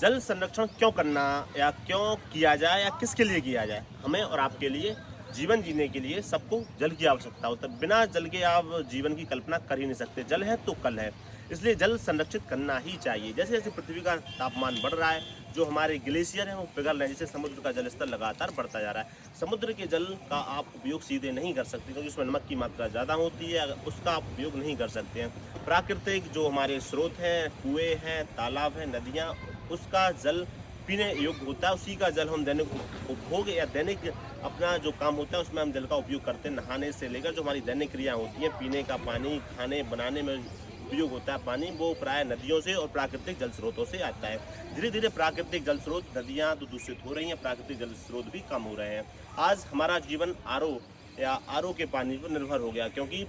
जल संरक्षण क्यों करना या क्यों किया जाए या किसके लिए किया जाए। हमें और आपके लिए, जीवन जीने के लिए सबको जल की आवश्यकता होती है। बिना जल के आप जीवन की कल्पना कर ही नहीं सकते। जल है तो कल है, इसलिए जल संरक्षित करना ही चाहिए। जैसे जैसे पृथ्वी का तापमान बढ़ रहा है, जो हमारे ग्लेशियर हैं वो पिघल रहे हैं, जिससे समुद्र का जल स्तर लगातार बढ़ता जा रहा है। समुद्र के जल का आप उपयोग सीधे नहीं कर सकते, क्योंकि उसमें नमक की मात्रा ज़्यादा होती है, उसका आप उपयोग नहीं कर सकते हैं। प्राकृतिक जो हमारे स्रोत हैं, कुएँ हैं, तालाब हैं, नदियाँ, उसका जल पीने योग्य होता है। उसी का जल हम दैनिक उपभोग या दैनिक अपना जो काम होता है उसमें हम जल का उपयोग करते हैं। नहाने से लेकर जो हमारी दैनिक क्रिया होती है, पीने का पानी, खाने बनाने में उपयोग होता है पानी, वो प्राय नदियों से और प्राकृतिक जल स्रोतों से आता है। धीरे धीरे प्राकृतिक जल स्रोत, नदियाँ तो दूषित हो रही हैं, प्राकृतिक जल स्रोत भी कम हो रहे हैं। आज हमारा जीवन आरओ के पानी पर निर्भर हो गया, क्योंकि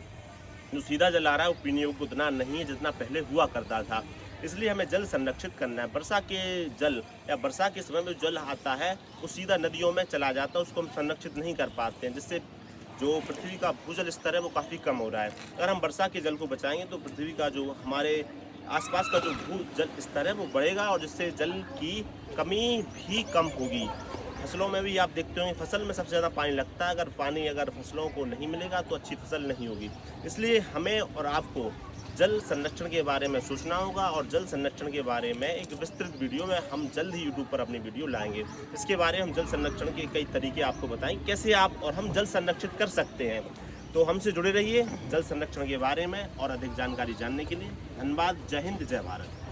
जो सीधा जल आ रहा है वो पीने योग्य उतना नहीं है जितना पहले हुआ करता था। इसलिए हमें जल संरक्षित करना है। वर्षा के जल या वर्षा के समय में जल आता है वो सीधा नदियों में चला जाता है, उसको हम संरक्षित नहीं कर पाते हैं, जिससे जो पृथ्वी का भूजल स्तर है वो काफ़ी कम हो रहा है। अगर हम वर्षा के जल को बचाएंगे तो पृथ्वी का जो हमारे आसपास का जो भूजल स्तर है वो बढ़ेगा, और जिससे जल की कमी भी कम होगी। फसलों में भी आप देखते होंगे, फसल में सबसे ज़्यादा पानी लगता है। अगर फसलों को नहीं मिलेगा तो अच्छी फसल नहीं होगी। इसलिए हमें और आपको जल संरक्षण के बारे में सोचना होगा, और जल संरक्षण के बारे में एक विस्तृत वीडियो में हम जल्द ही यूट्यूब पर अपनी वीडियो लाएंगे। इसके बारे में हम जल संरक्षण के कई तरीके आपको बताएंगे, कैसे आप और हम जल संरक्षित कर सकते हैं। तो हमसे जुड़े रहिए जल संरक्षण के बारे में और अधिक जानकारी जानने के लिए। धन्यवाद। जय हिंद, जय भारत।